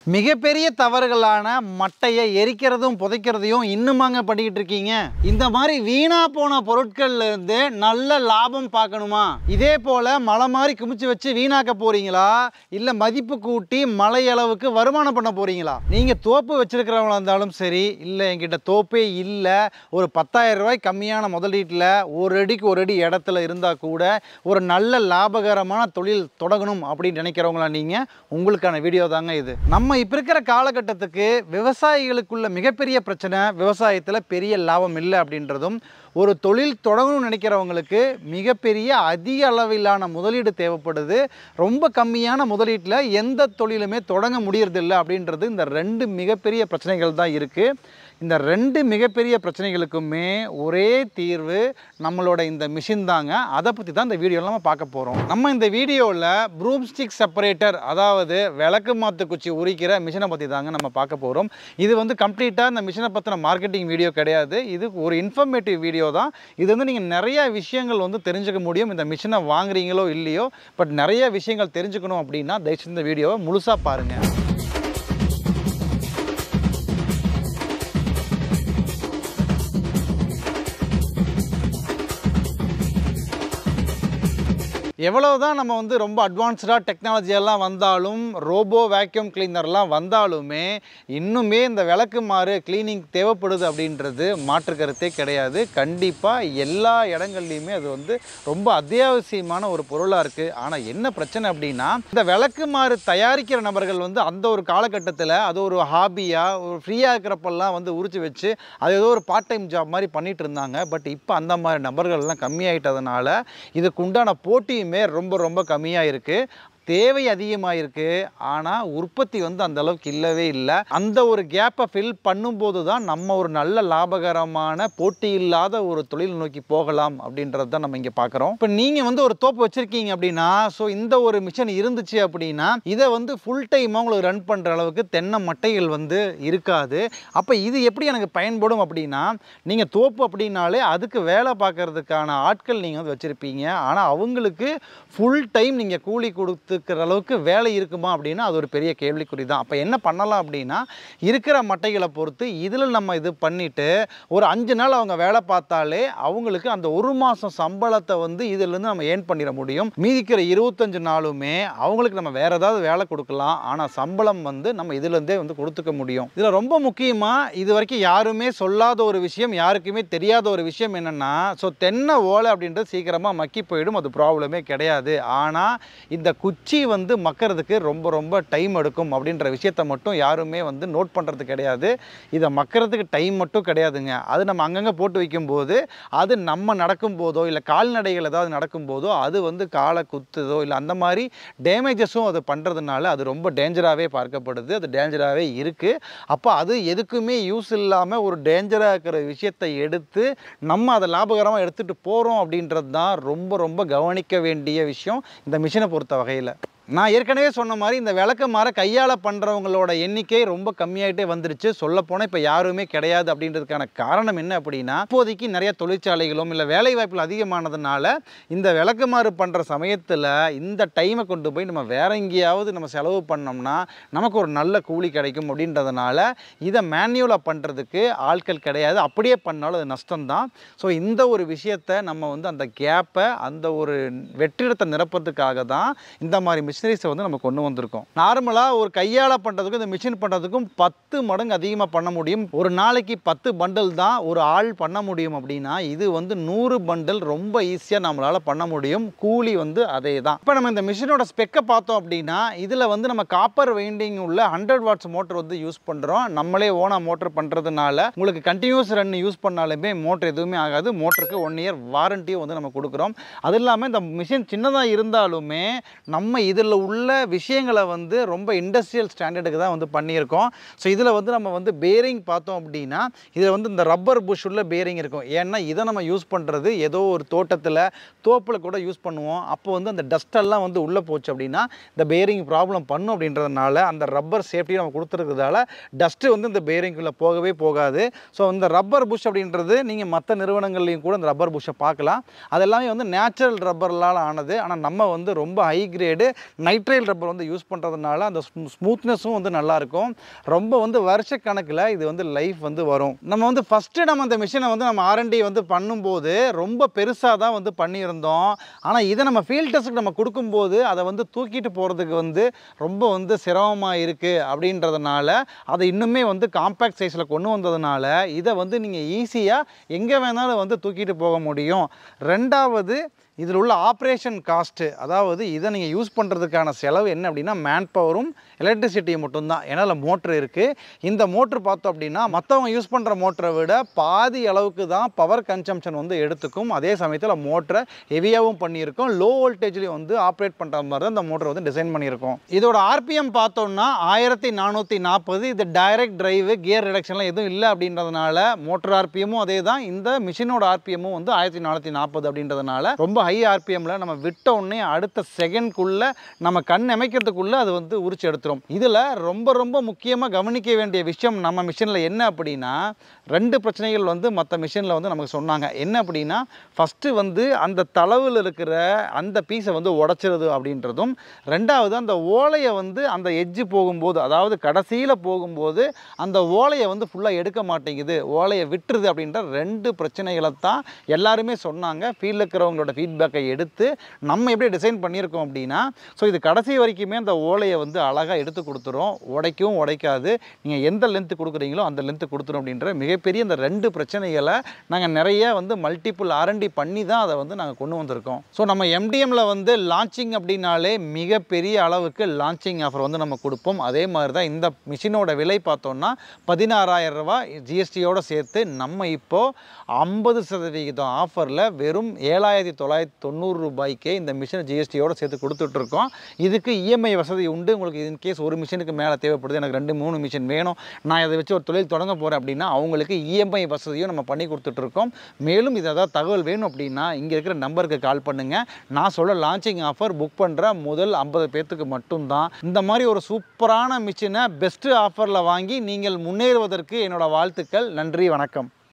மிகப்பெரிய தவறுகளான மட்டையை எரிக்கிறதும் புதைக்கிறதையும் இன்னுமாங்க பண்ணிக்கிட்டு இருக்கீங்க. இந்த மாதிரி வீணா போன பொருட்கள்ல இருந்து நல்ல லாபம் பார்க்கணுமா? இதே போல மலை மாதிரி குமிச்சு வச்சு வீணாக்க போறீங்களா, இல்ல மதிப்பு கூட்டி மலை அளவுக்கு வருமானம் பண்ண போறீங்களா? நீங்க தோப்பு வச்சிருக்கிறவங்களா இருந்தாலும் சரி, இல்ல என்கிட்ட தோப்பே இல்ல, ஒரு 10,000 ரூபாய் கம்மியான முதலீட்டில் ஒரு அடிக்கு ஒரு அடி இடத்துல இருந்தா கூட ஒரு நல்ல லாபகரமான தொழில் தொடங்கணும் அப்படின்னு நினைக்கிறவங்களா நீங்க, உங்களுக்கான வீடியோ தாங்க இது. நம்ம இப்போ இருக்கிற காலகட்டத்துக்கு விவசாயிகளுக்குள்ள மிகப்பெரிய பிரச்சனை விவசாயத்தில் பெரிய லாபம் இல்லை அப்படின்றதும், ஒரு தொழில் தொடங்கணும்னு நினைக்கிறவங்களுக்கு மிகப்பெரிய அதிக அளவிலான முதலீடு தேவைப்படுது. ரொம்ப கம்மியான முதலீட்டில் எந்த தொழிலுமே தொடங்க முடியறதில்லை அப்படின்றது இந்த ரெண்டு மிகப்பெரிய பிரச்சனைகள் தான் இருக்குது. இந்த ரெண்டு மிகப்பெரிய பிரச்சனைகளுக்குமே ஒரே தீர்வு நம்மளோட இந்த மிஷின் தாங்க. அதை பற்றி தான் இந்த வீடியோவில் நம்ம பார்க்க போகிறோம். நம்ம இந்த வீடியோவில் ப்ரூம் ஸ்டிக் செப்பரேட்டர், அதாவது விளக்கு மாற்று குச்சி உரிக்கிற மிஷினை பற்றி தாங்க நம்ம பார்க்க போகிறோம். இது வந்து கம்ப்ளீட்டாக இந்த மிஷினை பற்றின மார்க்கெட்டிங் வீடியோ கிடையாது. இது ஒரு இன்ஃபர்மேட்டிவ் வீடியோ தான். இது வந்து நீங்கள் நிறைய விஷயங்கள் வந்து தெரிஞ்சுக்க முடியும். இந்த மிஷினை வாங்குறீங்களோ இல்லையோ, பட் நிறைய விஷயங்கள் தெரிஞ்சுக்கணும் அப்படின்னா தயவுசெய்து இந்த வீடியோவை முழுசாக பாருங்கள். எவ்வளவுதான் நம்ம வந்து ரொம்ப அட்வான்ஸ்டாக டெக்னாலஜியெல்லாம் வந்தாலும், ரோபோ வேக்யூம் கிளீனர்லாம் வந்தாலுமே இன்னுமே இந்த விளக்குமாறு கிளீனிங் தேவைப்படுது அப்படின்றது மாற்று கருத்தே கிடையாது. கண்டிப்பாக எல்லா இடங்கள்லையுமே அது வந்து ரொம்ப அத்தியாவசியமான ஒரு பொருளாக இருக்குது. ஆனால் என்ன பிரச்சனை அப்படின்னா, இந்த விளக்குமாறு தயாரிக்கிற நபர்கள் வந்து அந்த ஒரு காலகட்டத்தில் அது ஒரு ஹாபியாக, ஒரு ஃப்ரீயாக இருக்கிறப்பெல்லாம் வந்து உரிச்சு வச்சு அது ஏதோ ஒரு பார்ட் டைம் ஜாப் மாதிரி பண்ணிகிட்டு இருந்தாங்க. பட் இப்போ அந்த மாதிரி நபர்கள்லாம் கம்மியாயிட்டதுனால இதுக்கு உண்டான போட்டியும் ரொம்ப ரொம்ப கம்மியாக இருக்குது. தேவை அதிகமாக இருக்குது, ஆனால் உற்பத்தி வந்து அந்த அளவுக்கு இல்லவே இல்லை. அந்த ஒரு கேப்பை ஃபில் பண்ணும்போது தான் நம்ம ஒரு நல்ல லாபகரமான போட்டி இல்லாத ஒரு தொழில் நோக்கி போகலாம் அப்படின்றது தான் நம்ம இங்கே பார்க்குறோம். இப்போ நீங்கள் வந்து ஒரு தோப்பு வச்சுருக்கீங்க அப்படின்னா, ஸோ இந்த ஒரு மிஷின் இருந்துச்சு அப்படின்னா இதை வந்து ஃபுல் டைமாக உங்களுக்கு ரன் பண்ணுற அளவுக்கு தென்னை மட்டைகள் வந்து இருக்காது. அப்போ இது எப்படி எனக்கு பயன்படும் அப்படின்னா, நீங்கள் தோப்பு அப்படின்னாலே அதுக்கு வேலை பார்க்குறதுக்கான ஆட்கள் நீங்கள் வந்து வச்சுருப்பீங்க. ஆனால் அவங்களுக்கு ஃபுல் டைம் நீங்கள் கூலி கொடுத்து அளவுக்கு வேலை இருக்குமா அப்படின்னா அது ஒரு பெரிய கேள்விக்குறி தான். அப்போ என்ன பண்ணலாம் அப்படின்னா, இருக்கிற மட்டைகளை பொறுத்து இதில் நம்ம இது பண்ணிவிட்டு ஒரு 5 நாள் அவங்க வேலை பார்த்தாலே அவங்களுக்கு அந்த ஒரு மாதம் சம்பளத்தை வந்து இதிலேருந்து நம்ம ஏர்ன் பண்ணிட முடியும். மீதிக்கிற 25 நாளுமே அவங்களுக்கு நம்ம வேறு ஏதாவது வேலை கொடுக்கலாம். ஆனால் சம்பளம் வந்து நம்ம இதிலேருந்தே வந்து கொடுத்துக்க முடியும். இதில் ரொம்ப முக்கியமாக இது வரைக்கும் யாருமே சொல்லாத ஒரு விஷயம், யாருக்குமே தெரியாத ஒரு விஷயம் என்னென்னா, ஸோ தென்னை ஓலை அப்படின்றது சீக்கிரமாக மக்கி போயிடும், அது ப்ராப்ளமே கிடையாது. ஆனால் இந்த குச்சி வந்து மக்கறதுக்கு ரொம்ப ரொம்ப டைம் எடுக்கும் அப்படின்ற விஷயத்தை மட்டும் யாருமே வந்து நோட் பண்ணுறது கிடையாது. இதை மக்கறதுக்கு டைம் மட்டும் கிடையாதுங்க. அது நம்ம அங்கங்கே போட்டு வைக்கும்போது அது நம்ம நடக்கும்போதோ இல்லை கால்நடைகள் ஏதாவது நடக்கும்போதோ அது வந்து காலை குத்துதோ இல்லை அந்த மாதிரி டேமேஜஸும் அது பண்ணுறதுனால அது ரொம்ப டேஞ்சராகவே பார்க்கப்படுது. அது டேஞ்சராகவே இருக்குது. அப்போ அது எதுக்குமே யூஸ் இல்லாமல் ஒரு டேஞ்சராக இருக்கிற விஷயத்தை எடுத்து நம்ம அதை லாபகரமாக எடுத்துகிட்டு போகிறோம் அப்படின்றது தான் ரொம்ப ரொம்ப கவனிக்க வேண்டிய விஷயம் இந்த மிஷினை பொறுத்த வகையில். நான் ஏற்கனவே சொன்ன மாதிரி இந்த விளக்குமாற கையால் பண்ணுறவங்களோட எண்ணிக்கை ரொம்ப கம்மியாகிட்டே வந்துருச்சு. சொல்லப்போனால் இப்போ யாருமே கிடையாது. அப்படின்றதுக்கான காரணம் என்ன அப்படின்னா, இப்போதைக்கு நிறைய தொழிற்சாலைகளும் இல்லை வேலைவாய்ப்புகள் அதிகமானதுனால இந்த விளக்குமாறு பண்ணுற சமயத்தில் இந்த டைமை கொண்டு போய் நம்ம வேற எங்கேயாவது நம்ம செலவு பண்ணோம்னா நமக்கு ஒரு நல்ல கூலி கிடைக்கும் அப்படின்றதுனால இதை மேன்யூலாக பண்ணுறதுக்கு ஆட்கள் கிடையாது. அப்படியே பண்ணாலும் அது நஷ்டம்தான். ஸோ இந்த ஒரு விஷயத்தை நம்ம வந்து அந்த கேப்பை, அந்த ஒரு வெற்றிடத்தை நிரப்புறதுக்காக தான் இந்த மாதிரி மிஷினரிஸை வந்து நம்ம கொண்டு வந்திருக்கோம். நார்மலாக ஒரு கையால் பண்ணுறதுக்கும் இந்த மிஷின் பண்ணுறதுக்கும் 10 மடங்கு அதிகமாக பண்ண முடியும். ஒரு நாளைக்கு 10 பண்டல் தான் ஒரு ஆள் பண்ண முடியும் அப்படின்னா இது வந்து 100 பண்டல் ரொம்ப ஈஸியாக நம்மளால் பண்ண முடியும். கூலி வந்து அதே தான். இப்போ நம்ம இந்த மிஷினோட ஸ்பெக்கை பார்த்தோம் அப்படின்னா இதில் வந்து நம்ம காப்பர் வைண்டிங் உள்ள 100 வாட்ஸ் மோட்டர் வந்து யூஸ் பண்ணுறோம். நம்மளே ஓனா மோட்டர் பண்ணுறதுனால உங்களுக்கு கண்டினியூஸ் ரன் யூஸ் பண்ணாலுமே மோட்டர் எதுவுமே ஆகாது. மோட்டருக்கு 1 இயர் வாரண்டியும் வந்து நம்ம கொடுக்குறோம். அது இல்லாமல் இந்த மிஷின் சின்னதாக இருந்தாலுமே நம்ம இதில் உள்ள விஷயங்களை வந்து ரொம்ப இண்டஸ்ட்ரியல் ஸ்டாண்டர்டுக்கு தான் வந்து பண்ணியிருக்கோம். ஸோ இதில் வந்து நம்ம வந்து பேரிங் பார்த்தோம் அப்படின்னா இதில் வந்து இந்த ரப்பர் புஷ் உள்ள பேரிங் இருக்கும். ஏன்னா இதை நம்ம யூஸ் பண்ணுறது ஏதோ ஒரு தோப்பில் கூட யூஸ் பண்ணுவோம். அப்போ வந்து அந்த டஸ்டெல்லாம் வந்து உள்ளே போச்சு அப்படின்னா இந்த பேரிங் ப்ராப்ளம் பண்ணும். அப்படின்றதுனால அந்த ரப்பர் சேஃப்டியை நம்ம கொடுத்துருக்கிறதால டஸ்ட்டு வந்து இந்த பேரிங்குள்ளே போகவே போகாது. ஸோ இந்த ரப்பர் புஷ் அப்படின்றது நீங்கள் மற்ற நிறுவனங்கள்லையும் கூட இந்த ரப்பர் புஷ்ஷை பார்க்கலாம். அதெல்லாமே வந்து நேச்சுரல் ரப்பர்லால் ஆனது. ஆனால் நம்ம வந்து ரொம்ப ஹை கிரேடு நைட்ரைல் ரப்பர் வந்து யூஸ் பண்ணுறதுனால அந்த ஸ்மூத்னஸும் வந்து நல்லாயிருக்கும். ரொம்ப வந்து வருஷ கணக்கில் இது வந்து லைஃப் வந்து வரும். நம்ம வந்து ஃபஸ்ட்டு நம்ம அந்த மிஷினை வந்து நம்ம R&D வந்து பண்ணும்போது ரொம்ப பெருசாக தான் வந்து பண்ணியிருந்தோம். ஆனால் இதை நம்ம ஃபீல்ட் டெஸ்ட்டுக்கு நம்ம கொடுக்கும்போது அதை வந்து தூக்கிட்டு போகிறதுக்கு வந்து ரொம்ப வந்து சிரமமாக இருக்குது அப்படின்றதுனால அதை இன்னுமே வந்து காம்பேக்ட் சைஸில் கொண்டு வந்ததுனால இதை வந்து நீங்கள் ஈஸியாக எங்கே வேணாலும் வந்து தூக்கிட்டு போக முடியும். ரெண்டாவது இதில் உள்ள ஆப்ரேஷன் காஸ்ட்டு, அதாவது இதை நீங்கள் யூஸ் பண்ணுறதுக்கான செலவு என்ன அப்படின்னா மேன் பவரும் எலக்ட்ரிசிட்டியும் மட்டும்தான். ஏன்னா அதில் மோட்ரு இருக்குது. இந்த மோட்ரு பார்த்தோம் அப்படின்னா மற்றவங்க யூஸ் பண்ணுற மோட்டரை விட பாதி அளவுக்கு தான் பவர் கன்சம்ஷன் வந்து எடுத்துக்கும். அதே சமயத்தில் மோட்டரை ஹெவியாகவும் பண்ணியிருக்கோம். லோ வோல்டேஜ்லேயும் வந்து ஆப்ரேட் பண்ணுற மாதிரி தான் இந்த மோட்டரை வந்து டிசைன் பண்ணியிருக்கோம். இதோட ஆர்பிஎம் பார்த்தோம்னா 1440. இது டைரக்ட் டிரைவு, கியர் ரிடக்ஷன்லாம் எதுவும் இல்லை அப்படின்றதுனால மோட்டர் ஆர்பிஎம்மும் அதே தான். இந்த மிஷினோட ஆர்பிஎம்மும் வந்து 1440 அப்படின்றதுனால ரொம்ப ஹை ஆர்பிஎம்மில் நம்ம விட்ட உடனே அடுத்த செகண்ட்குள்ளே நம்ம கண் அமைக்கிறதுக்குள்ளே அது வந்து உரிச்சு எடுத்துரும். இதில் ரொம்ப ரொம்ப முக்கியமாக கவனிக்க வேண்டிய விஷயம் நம்ம மிஷினில் என்ன அப்படின்னா 2 பிரச்சனைகள் வந்து மற்ற மிஷினில் வந்து நமக்கு சொன்னாங்க. என்ன அப்படின்னா ஃபஸ்ட்டு வந்து அந்த தளவில் இருக்கிற அந்த பீஸை வந்து உடச்சிருது அப்படின்றதும், ரெண்டாவது அந்த ஓலையை வந்து அந்த எட்ஜு போகும்போது, அதாவது கடைசியில் போகும்போது அந்த ஓலையை வந்து ஃபுல்லாக எடுக்க மாட்டேங்குது, ஓலையை விட்டுருது அப்படின்ற 2 பிரச்சனைகளை தான் எல்லாருமே சொன்னாங்க. ஃபீல்டில் இருக்கிறவங்களோட ஃபீட்பேக்கை எடுத்து நம்ம எப்படி டிசைன் பண்ணியிருக்கோம் அப்படின்னா, ஸோ இது கடைசி வரைக்குமே அந்த ஓலையை வந்து அழகாக எடுத்து கொடுத்துரும். உடைக்கவும் உடைக்காது. நீங்கள் எந்த லென்த்து கொடுக்குறீங்களோ அந்த லென்த்து கொடுத்துரும் அப்படின்ற மிகப்பெரிய இந்த 2 பிரச்சனைகளை நாங்கள் நிறைய வந்து மல்டிபிள் R&D பண்ணி தான் அதை வந்து நாங்கள் கொண்டு வந்திருக்கோம். ஸோ நம்ம MDMல வந்து லான்ச்சிங் அப்படின்னாலே மிகப்பெரிய அளவுக்கு லான்ச்சிங் ஆஃபர் வந்து நம்ம கொடுப்போம். அதே மாதிரி தான் இந்த மிஷினோட விலை பார்த்தோம்னா 16,000 ரூபாய் ஜிஎஸ்டியோடு சேர்த்து நம்ம இப்போது 50% ஆஃபரில் வெறும் 7,990 ரூபாய்க்கே இந்த மிஷினை ஜிஎஸ்டியோடு சேர்த்து கொடுத்துட்ருக்கோம். இதுக்கு இஎம்ஐ வசதி உண்டு. உங்களுக்கு இன்கேஸ் ஒரு மிஷினுக்கு மேலே தேவைப்படுது, எனக்கு 2-3 மிஷின் வேணும், நான் இதை வச்சு ஒரு தொழில் தொடங்க போகிறேன் அப்படின்னா அவங்களுக்கு இஎம்ஐ வசதியும் நம்ம பண்ணி கொடுத்துட்ருக்கோம். மேலும் இது ஏதாவது தகவல் வேணும் அப்படின்னா இங்கே இருக்கிற நம்பருக்கு கால் பண்ணுங்கள். நான் சொல்ல லான்ச்சிங் ஆஃபர் புக் பண்ணுற முதல் 50 பேர்த்துக்கு மட்டும்தான். இந்த மாதிரி ஒரு சூப்பரான மிஷினை பெஸ்ட்டு ஆஃபரில் வாங்கி நீங்கள் முன்னேறுவதற்கு என்னோடய வாழ்த்துக்கள். நன்றி, வணக்கம்.